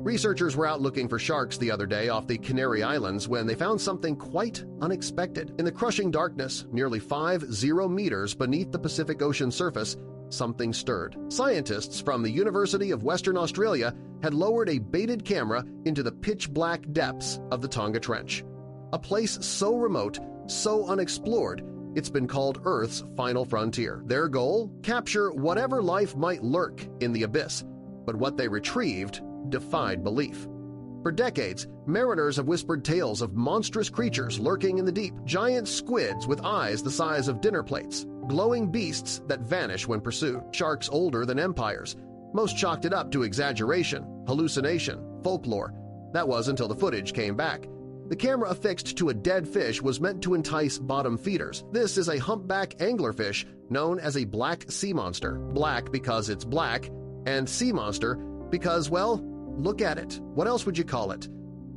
Researchers were out looking for sharks the other day off the Canary Islands when they found something quite unexpected. In the crushing darkness, nearly 50 meters beneath the Pacific Ocean surface, something stirred. Scientists from the University of Western Australia had lowered a baited camera into the pitch-black depths of the Tonga Trench. A place so remote, so unexplored, it's been called Earth's final frontier. Their goal? Capture whatever life might lurk in the abyss. But what they retrieved defied belief. For decades, mariners have whispered tales of monstrous creatures lurking in the deep, giant squids with eyes the size of dinner plates, glowing beasts that vanish when pursued, sharks older than empires. Most chalked it up to exaggeration, hallucination, folklore. That was until the footage came back. The camera affixed to a dead fish was meant to entice bottom feeders. This is a humpback anglerfish known as a black sea monster. Black because it's black, and sea monster because, well, look at it. What else would you call it?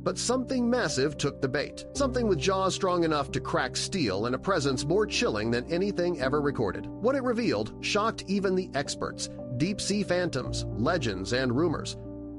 But something massive took the bait. Something with jaws strong enough to crack steel and a presence more chilling than anything ever recorded. What it revealed shocked even the experts, deep-sea phantoms, legends, and rumors.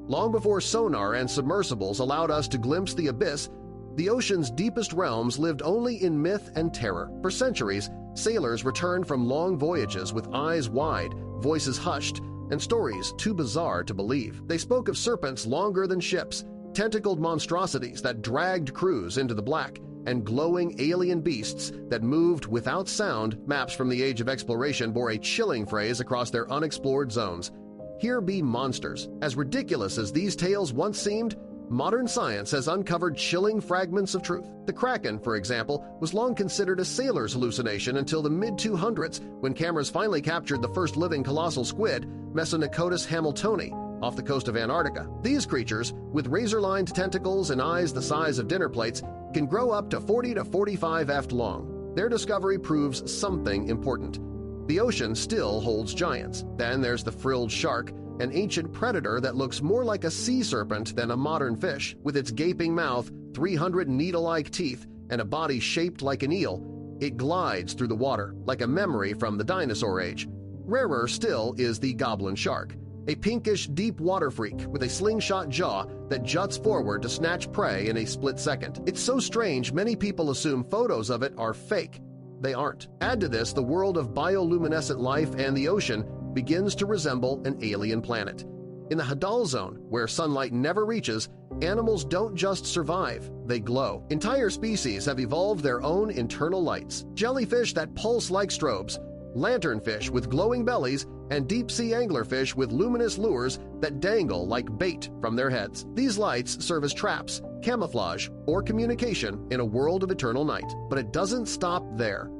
Long before sonar and submersibles allowed us to glimpse the abyss, the ocean's deepest realms lived only in myth and terror. For centuries, sailors returned from long voyages with eyes wide, voices hushed, and stories too bizarre to believe. They spoke of serpents longer than ships, tentacled monstrosities that dragged crews into the black, and glowing alien beasts that moved without sound. Maps from the Age of Exploration bore a chilling phrase across their unexplored zones: "Here be monsters." As ridiculous as these tales once seemed, modern science has uncovered chilling fragments of truth. The Kraken, for example, was long considered a sailor's hallucination until the mid-200s when cameras finally captured the first living colossal squid, Mesonychotus hamiltoni, off the coast of Antarctica. These creatures, with razor-lined tentacles and eyes the size of dinner plates, can grow up to 40 to 45 feet long. Their discovery proves something important. The ocean still holds giants. Then there's the frilled shark, an ancient predator that looks more like a sea serpent than a modern fish. With its gaping mouth, 300 needle-like teeth, and a body shaped like an eel, it glides through the water like a memory from the dinosaur age. Rarer still is the goblin shark, a pinkish deep water freak with a slingshot jaw that juts forward to snatch prey in a split second. It's so strange many people assume photos of it are fake. They aren't. Add to this the world of bioluminescent life, and the ocean begins to resemble an alien planet. In the Hadal Zone, where sunlight never reaches, animals don't just survive, they glow. Entire species have evolved their own internal lights. Jellyfish that pulse like strobes, lanternfish with glowing bellies, and deep-sea anglerfish with luminous lures that dangle like bait from their heads. These lights serve as traps, camouflage, or communication in a world of eternal night. But it doesn't stop there.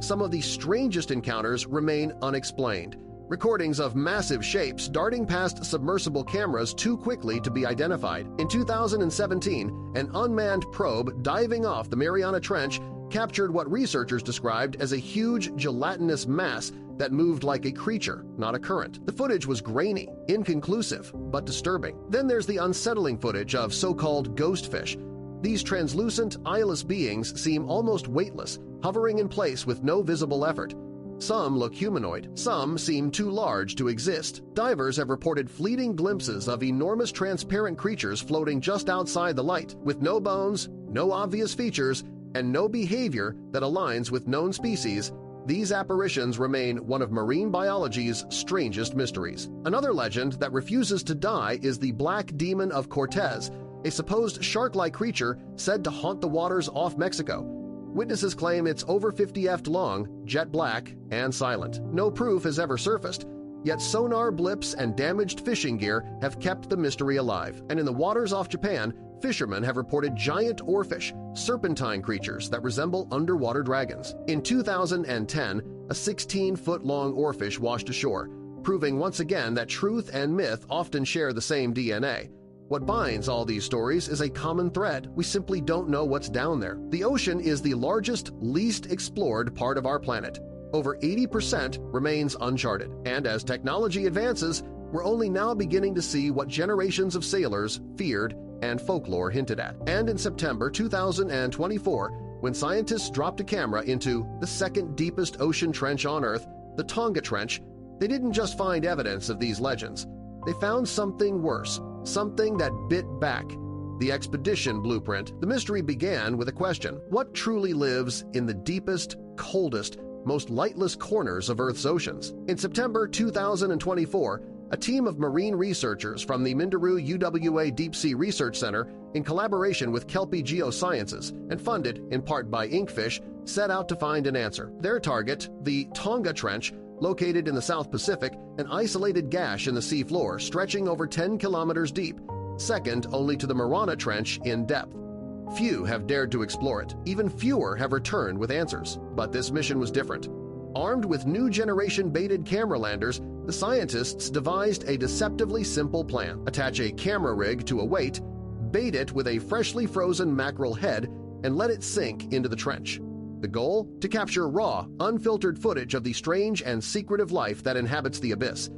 Some of the strangest encounters remain unexplained. Recordings of massive shapes darting past submersible cameras too quickly to be identified. In 2017, an unmanned probe diving off the Mariana Trench captured what researchers described as a huge gelatinous mass that moved like a creature, not a current. The footage was grainy, inconclusive, but disturbing. Then there's the unsettling footage of so-called ghost fish. These translucent, eyeless beings seem almost weightless, hovering in place with no visible effort. Some look humanoid, some seem too large to exist. Divers have reported fleeting glimpses of enormous transparent creatures floating just outside the light, with no bones, no obvious features, and no behavior that aligns with known species. These apparitions remain one of marine biology's strangest mysteries. Another legend that refuses to die is the Black Demon of Cortez, a supposed shark-like creature said to haunt the waters off Mexico. Witnesses claim it's over 50 feet long, jet black, and silent. No proof has ever surfaced, yet sonar blips and damaged fishing gear have kept the mystery alive. And in the waters off Japan, fishermen have reported giant oarfish, serpentine creatures that resemble underwater dragons. In 2010, a 16-foot-long oarfish washed ashore, proving once again that truth and myth often share the same DNA. What binds all these stories is a common thread. We simply don't know what's down there. The ocean is the largest, least explored part of our planet. Over 80% remains uncharted, and as technology advances, we're only now beginning to see what generations of sailors feared and folklore hinted at. And in September 2024, when scientists dropped a camera into the second deepest ocean trench on Earth, the Tonga Trench, they didn't just find evidence of these legends. they found something worse, something that bit back. The expedition blueprint. The mystery began with a question: what truly lives in the deepest, coldest, most lightless corners of Earth's oceans? In September 2024, a team of marine researchers from the Minderoo UWA Deep Sea Research Center, in collaboration with Kelpie Geosciences and funded in part by Inkfish, set out to find an answer. Their target, the Tonga Trench, located in the South Pacific, an isolated gash in the seafloor stretching over 10 kilometers deep, second only to the Marana Trench in depth. Few have dared to explore it. Even fewer have returned with answers. But this mission was different. Armed with new generation baited camera landers, the scientists devised a deceptively simple plan: attach a camera rig to a weight, bait it with a freshly frozen mackerel head, and let it sink into the trench. The goal? To capture raw, unfiltered footage of the strange and secretive life that inhabits the abyss.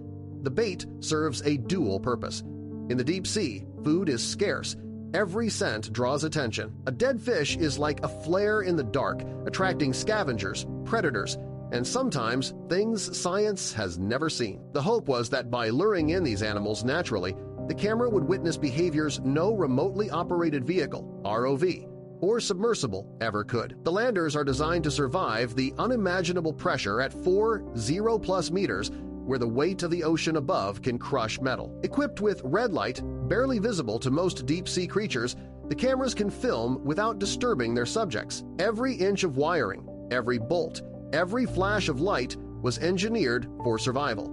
The bait serves a dual purpose. In the deep sea, food is scarce. Every scent draws attention. A dead fish is like a flare in the dark, attracting scavengers, predators, and sometimes things science has never seen. The hope was that by luring in these animals naturally, the camera would witness behaviors no remotely operated vehicle, ROV, or submersible ever could. The landers are designed to survive the unimaginable pressure at 40+ meters, where the weight of the ocean above can crush metal. Equipped with red light, barely visible to most deep-sea creatures, the cameras can film without disturbing their subjects. Every inch of wiring, every bolt, every flash of light was engineered for survival.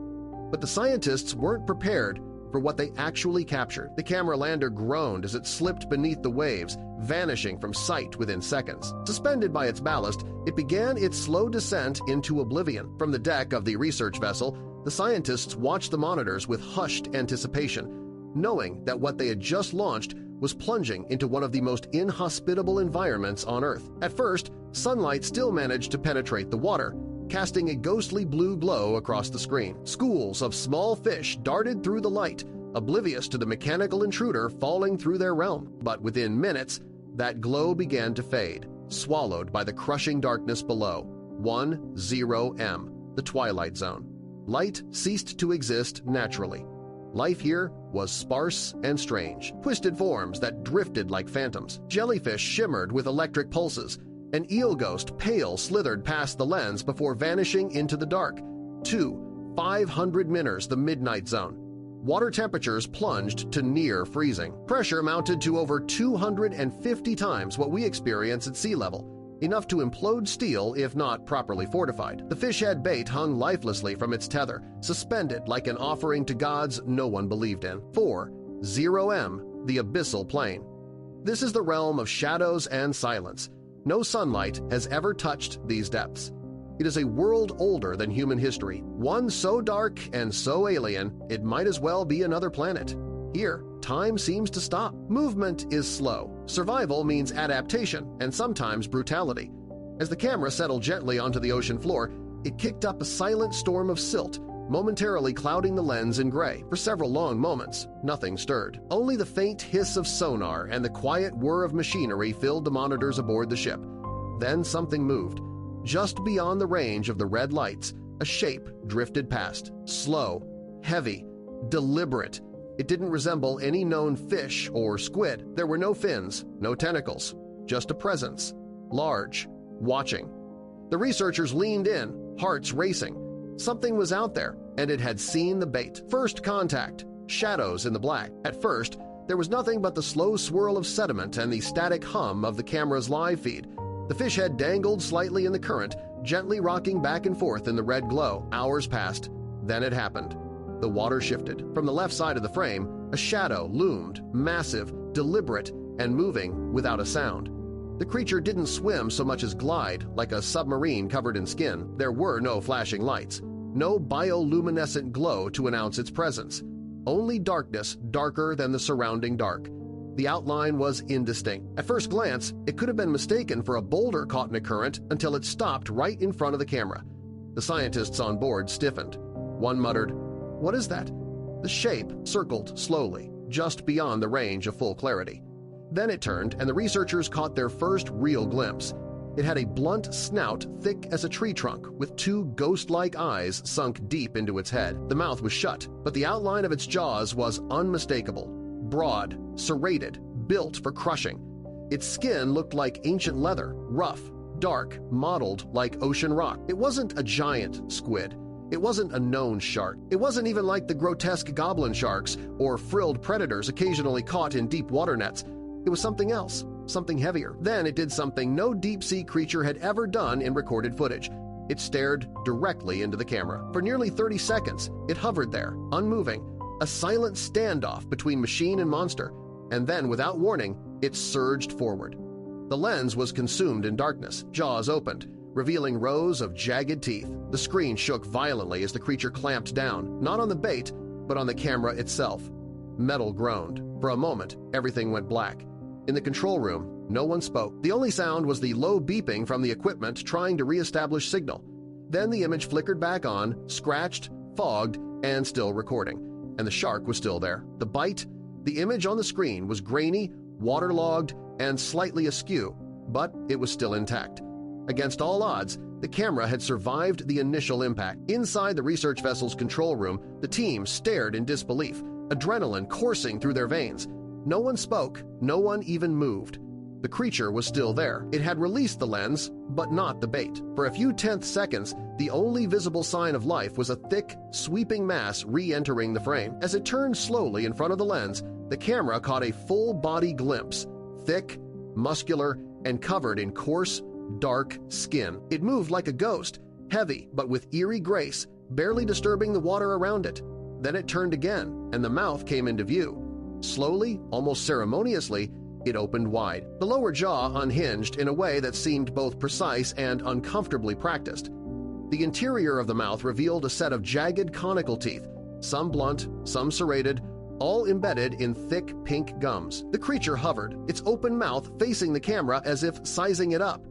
But the scientists weren't prepared for what they actually captured. The camera lander groaned as it slipped beneath the waves, vanishing from sight within seconds. Suspended by its ballast, it began its slow descent into oblivion. From the deck of the research vessel, the scientists watched the monitors with hushed anticipation, knowing that what they had just launched was plunging into one of the most inhospitable environments on Earth. At first, sunlight still managed to penetrate the water, casting a ghostly blue glow across the screen. Schools of small fish darted through the light, oblivious to the mechanical intruder falling through their realm. But within minutes, that glow began to fade, swallowed by the crushing darkness below. 10M, the Twilight Zone. Light ceased to exist naturally. Life here was sparse and strange. Twisted forms that drifted like phantoms. Jellyfish shimmered with electric pulses. An eel ghost, pale, slithered past the lens before vanishing into the dark. 500 miners, the Midnight Zone. Water temperatures plunged to near freezing. Pressure mounted to over 250 times what we experience at sea level, enough to implode steel if not properly fortified. The fishhead bait hung lifelessly from its tether, suspended like an offering to gods no one believed in. 0M, the Abyssal Plain. This is the realm of shadows and silence. No sunlight has ever touched these depths. It is a world older than human history, one so dark and so alien it might as well be another planet. Here, time seems to stop. Movement is slow. Survival means adaptation and sometimes brutality. As the camera settled gently onto the ocean floor, it kicked up a silent storm of silt, momentarily clouding the lens in gray. For several long moments, nothing stirred. Only the faint hiss of sonar and the quiet whir of machinery filled the monitors aboard the ship. Then something moved. Just beyond the range of the red lights, a shape drifted past. Slow, heavy, deliberate. It didn't resemble any known fish or squid. There were no fins, no tentacles, just a presence, large, watching. The researchers leaned in, hearts racing. Something was out there, and it had seen the bait. First contact, shadows in the black. At first, there was nothing but the slow swirl of sediment and the static hum of the camera's live feed. The fish head dangled slightly in the current, gently rocking back and forth in the red glow. Hours passed. Then it happened. The water shifted. From the left side of the frame, a shadow loomed, massive, deliberate, and moving without a sound. The creature didn't swim so much as glide, like a submarine covered in skin. There were no flashing lights, no bioluminescent glow to announce its presence. Only darkness darker than the surrounding dark. The outline was indistinct. At first glance, it could have been mistaken for a boulder caught in a current until it stopped right in front of the camera. The scientists on board stiffened. One muttered, "What is that?" The shape circled slowly, just beyond the range of full clarity. Then it turned, and the researchers caught their first real glimpse. It had a blunt snout thick as a tree trunk with two ghost-like eyes sunk deep into its head. The mouth was shut, but the outline of its jaws was unmistakable, broad, serrated, built for crushing. Its skin looked like ancient leather, rough, dark, mottled like ocean rock. It wasn't a giant squid. It wasn't a known shark. It wasn't even like the grotesque goblin sharks or frilled predators occasionally caught in deep water nets. It was something else, something heavier. Then it did something no deep-sea creature had ever done in recorded footage. It stared directly into the camera. For nearly 30 seconds, it hovered there, unmoving, a silent standoff between machine and monster, and then, without warning, it surged forward. The lens was consumed in darkness, jaws opened, revealing rows of jagged teeth. The screen shook violently as the creature clamped down, not on the bait, but on the camera itself. Metal groaned. For a moment, everything went black. In the control room, no one spoke. The only sound was the low beeping from the equipment trying to re-establish signal. Then the image flickered back on, scratched, fogged, and still recording. And the shark was still there. The bite? The image on the screen was grainy, waterlogged, and slightly askew, but it was still intact. Against all odds, the camera had survived the initial impact. Inside the research vessel's control room, the team stared in disbelief, adrenaline coursing through their veins. No one spoke, no one even moved. The creature was still there. It had released the lens, but not the bait. For a few tenth seconds, the only visible sign of life was a thick, sweeping mass re-entering the frame. As it turned slowly in front of the lens, the camera caught a full-body glimpse, thick, muscular, and covered in coarse, dark skin. It moved like a ghost, heavy but with eerie grace, barely disturbing the water around it. Then it turned again, and the mouth came into view. Slowly, almost ceremoniously, it opened wide. The lower jaw unhinged in a way that seemed both precise and uncomfortably practiced. The interior of the mouth revealed a set of jagged conical teeth, some blunt, some serrated, all embedded in thick pink gums. The creature hovered, its open mouth facing the camera as if sizing it up.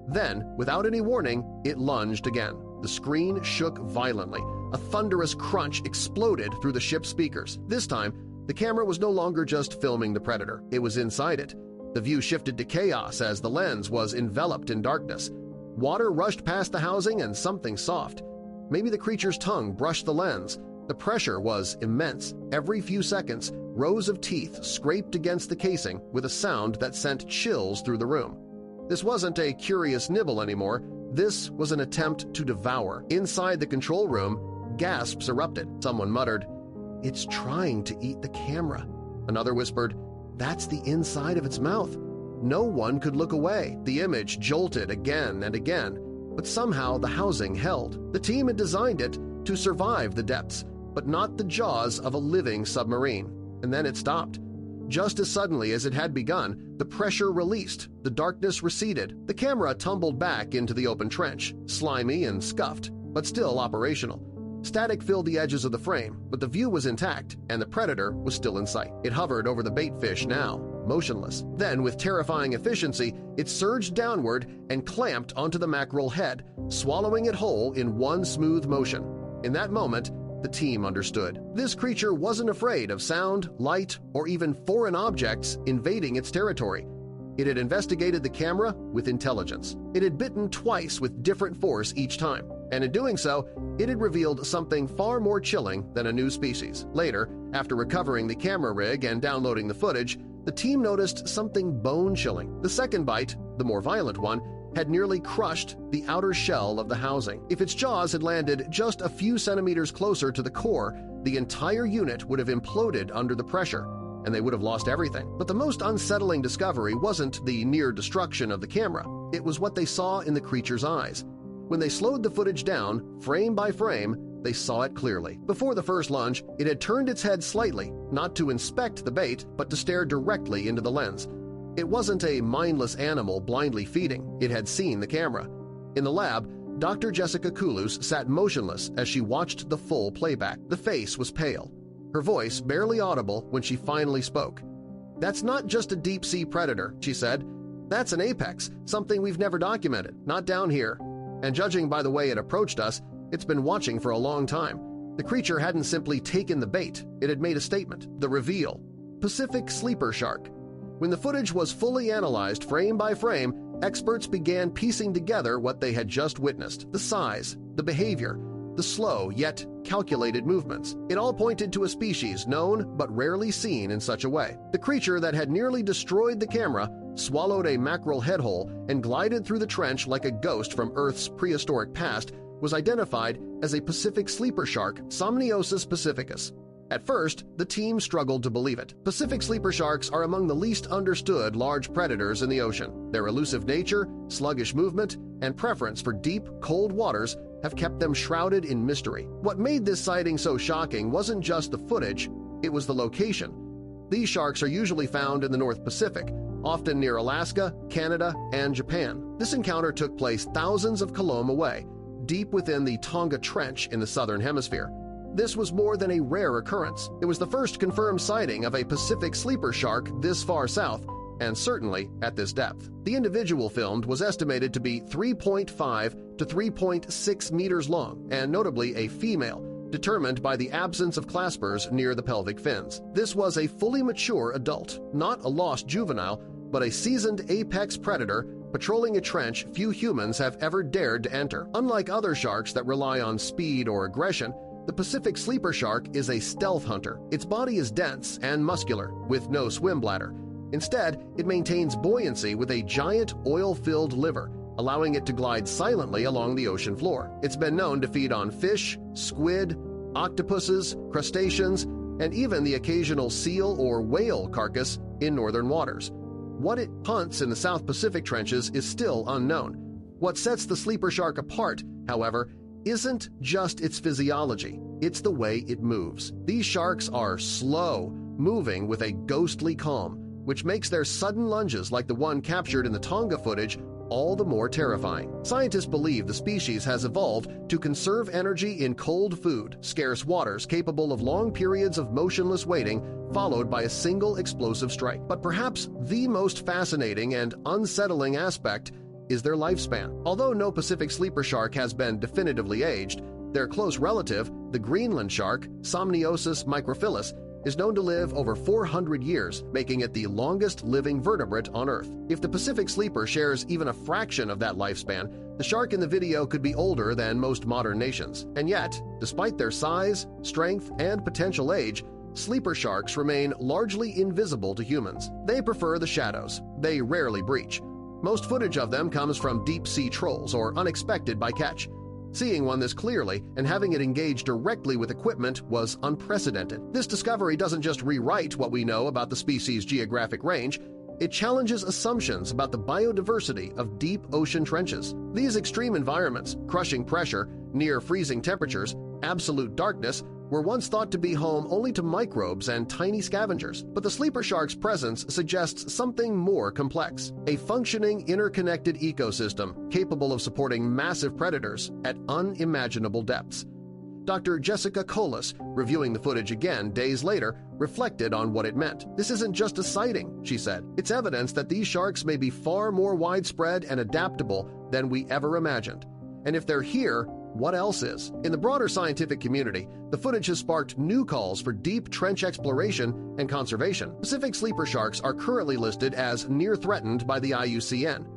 Then, without any warning, it lunged again. The screen shook violently. A thunderous crunch exploded through the ship's speakers. This time, the camera was no longer just filming the predator. It was inside it. The view shifted to chaos as the lens was enveloped in darkness. Water rushed past the housing and something soft. Maybe the creature's tongue brushed the lens. The pressure was immense. Every few seconds, rows of teeth scraped against the casing with a sound that sent chills through the room. This wasn't a curious nibble anymore. This was an attempt to devour. Inside the control room, gasps erupted. Someone muttered, "It's trying to eat the camera." Another whispered, "That's the inside of its mouth." No one could look away. The image jolted again and again, but somehow the housing held. The team had designed it to survive the depths, but not the jaws of a living submarine. And then it stopped. Just as suddenly as it had begun, the pressure released, the darkness receded. The camera tumbled back into the open trench, slimy and scuffed, but still operational. Static filled the edges of the frame, but the view was intact, and the predator was still in sight. It hovered over the bait fish now, motionless. Then, with terrifying efficiency, it surged downward and clamped onto the mackerel head, swallowing it whole in one smooth motion. In that moment, the team understood. This creature wasn't afraid of sound, light, or even foreign objects invading its territory. It had investigated the camera with intelligence. It had bitten twice with different force each time, and in doing so, it had revealed something far more chilling than a new species. Later, after recovering the camera rig and downloading the footage, the team noticed something bone-chilling. The second bite, the more violent one, had nearly crushed the outer shell of the housing. If its jaws had landed just a few centimeters closer to the core, the entire unit would have imploded under the pressure, and they would have lost everything. But the most unsettling discovery wasn't the near destruction of the camera. It was what they saw in the creature's eyes. When they slowed the footage down, frame by frame, they saw it clearly. Before the first lunge, it had turned its head slightly, not to inspect the bait, but to stare directly into the lens. It wasn't a mindless animal blindly feeding. It had seen the camera. In the lab, Dr. Jessica Kulus sat motionless as she watched the full playback. The face was pale, her voice barely audible when she finally spoke. "That's not just a deep-sea predator," she said. "That's an apex, something we've never documented, not down here. And judging by the way it approached us, it's been watching for a long time. The creature hadn't simply taken the bait, it had made a statement. The reveal: Pacific sleeper shark. When the footage was fully analyzed frame by frame, experts began piecing together what they had just witnessed: the size, the behavior, the slow yet calculated movements. It all pointed to a species known but rarely seen in such a way. The creature that had nearly destroyed the camera swallowed a mackerel headhole and glided through the trench like a ghost from Earth's prehistoric past was identified as a Pacific sleeper shark, Somniosus pacificus. At first, the team struggled to believe it. Pacific sleeper sharks are among the least understood large predators in the ocean. Their elusive nature, sluggish movement, and preference for deep, cold waters have kept them shrouded in mystery. What made this sighting so shocking wasn't just the footage, it was the location. These sharks are usually found in the North Pacific, often near Alaska, Canada, and Japan. This encounter took place thousands of kilometers away, deep within the Tonga Trench in the southern hemisphere. This was more than a rare occurrence. It was the first confirmed sighting of a Pacific sleeper shark this far south, and certainly at this depth. The individual filmed was estimated to be 3.5 to 3.6 meters long, and notably a female, determined by the absence of claspers near the pelvic fins. This was a fully mature adult, not a lost juvenile, but a seasoned apex predator patrolling a trench few humans have ever dared to enter. Unlike other sharks that rely on speed or aggression, the Pacific sleeper shark is a stealth hunter. Its body is dense and muscular, with no swim bladder. Instead, it maintains buoyancy with a giant oil-filled liver, allowing it to glide silently along the ocean floor. It's been known to feed on fish, squid, octopuses, crustaceans, and even the occasional seal or whale carcass in northern waters. What it hunts in the South Pacific trenches is still unknown. What sets the sleeper shark apart, however, isn't just its physiology, it's the way it moves. These sharks are slow, moving with a ghostly calm, which makes their sudden lunges like the one captured in the Tonga footage all the more terrifying. Scientists believe the species has evolved to conserve energy in cold food, scarce waters capable of long periods of motionless waiting followed by a single explosive strike. But perhaps the most fascinating and unsettling aspect is their lifespan. Although no Pacific sleeper shark has been definitively aged, their close relative, the Greenland shark, Somniosus microphyllus, is known to live over 400 years, making it the longest-living vertebrate on Earth. If the Pacific sleeper shares even a fraction of that lifespan, the shark in the video could be older than most modern nations. And yet, despite their size, strength, and potential age, sleeper sharks remain largely invisible to humans. They prefer the shadows. They rarely breach. Most footage of them comes from deep-sea trolls or unexpected bycatch. Seeing one this clearly and having it engage directly with equipment was unprecedented. This discovery doesn't just rewrite what we know about the species' geographic range, it challenges assumptions about the biodiversity of deep ocean trenches. These extreme environments, crushing pressure, near freezing temperatures, absolute darkness, were once thought to be home only to microbes and tiny scavengers. But the sleeper shark's presence suggests something more complex, a functioning, interconnected ecosystem capable of supporting massive predators at unimaginable depths. Dr. Jessica Colas, reviewing the footage again days later, reflected on what it meant. This isn't just a sighting, she said. It's evidence that these sharks may be far more widespread and adaptable than we ever imagined. And if they're here, what else is? In the broader scientific community, the footage has sparked new calls for deep trench exploration and conservation. Pacific sleeper sharks are currently listed as near-threatened by the IUCN.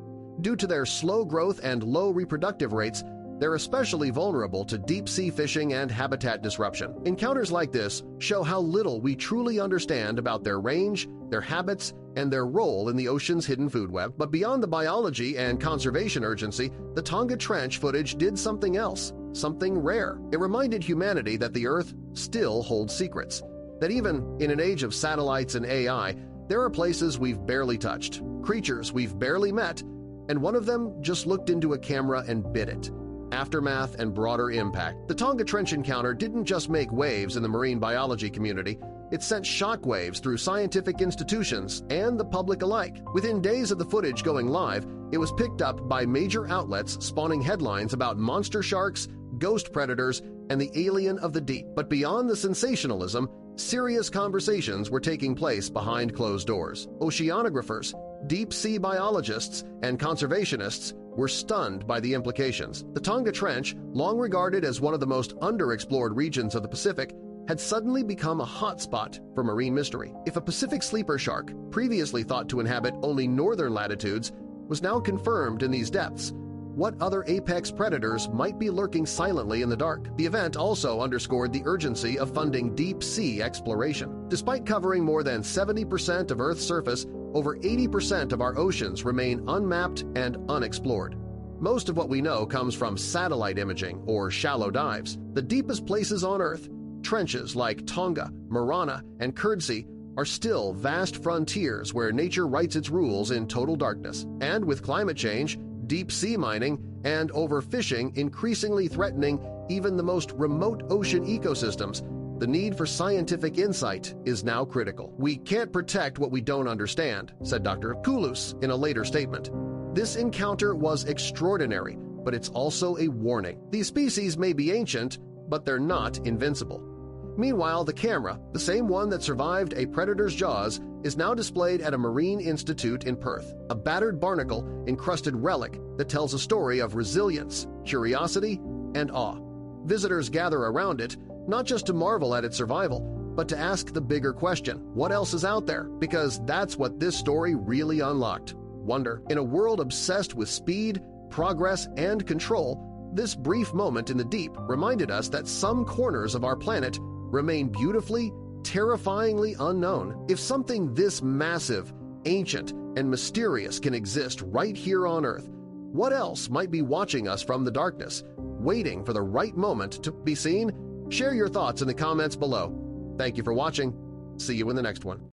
Due to their slow growth and low reproductive rates, they're especially vulnerable to deep-sea fishing and habitat disruption. Encounters like this show how little we truly understand about their range, their habits, and their role in the ocean's hidden food web. But beyond the biology and conservation urgency, the Tonga Trench footage did something else, something rare. It reminded humanity that the Earth still holds secrets, that even in an age of satellites and AI, there are places we've barely touched, creatures we've barely met, and one of them just looked into a camera and bit it. Aftermath and broader impact. The Tonga Trench encounter didn't just make waves in the marine biology community, it sent shockwaves through scientific institutions and the public alike. Within days of the footage going live, it was picked up by major outlets spawning headlines about monster sharks, ghost predators, and the alien of the deep. But beyond the sensationalism, serious conversations were taking place behind closed doors. Oceanographers, deep-sea biologists, and conservationists were stunned by the implications. The Tonga Trench, long regarded as one of the most underexplored regions of the Pacific, had suddenly become a hotspot for marine mystery. If a Pacific sleeper shark, previously thought to inhabit only northern latitudes, was now confirmed in these depths. What other apex predators might be lurking silently in the dark? The event also underscored the urgency of funding deep-sea exploration. Despite covering more than 70% of Earth's surface, over 80% of our oceans remain unmapped and unexplored. Most of what we know comes from satellite imaging or shallow dives. The deepest places on Earth, trenches like Tonga, Marana, and Kurdsey, are still vast frontiers where nature writes its rules in total darkness. And with climate change, deep-sea mining, and overfishing increasingly threatening even the most remote ocean ecosystems, the need for scientific insight is now critical. "We can't protect what we don't understand," said Dr. Koulous in a later statement. This encounter was extraordinary, but it's also a warning. These species may be ancient, but they're not invincible. Meanwhile, the camera, the same one that survived a predator's jaws, is now displayed at a marine institute in Perth, a battered barnacle-encrusted relic that tells a story of resilience, curiosity, and awe. Visitors gather around it, not just to marvel at its survival, but to ask the bigger question, what else is out there? Because that's what this story really unlocked. Wonder. In a world obsessed with speed, progress, and control, this brief moment in the deep reminded us that some corners of our planet remain beautifully, terrifyingly unknown. If something this massive, ancient, and mysterious can exist right here on Earth, what else might be watching us from the darkness, waiting for the right moment to be seen? Share your thoughts in the comments below. Thank you for watching. See you in the next one.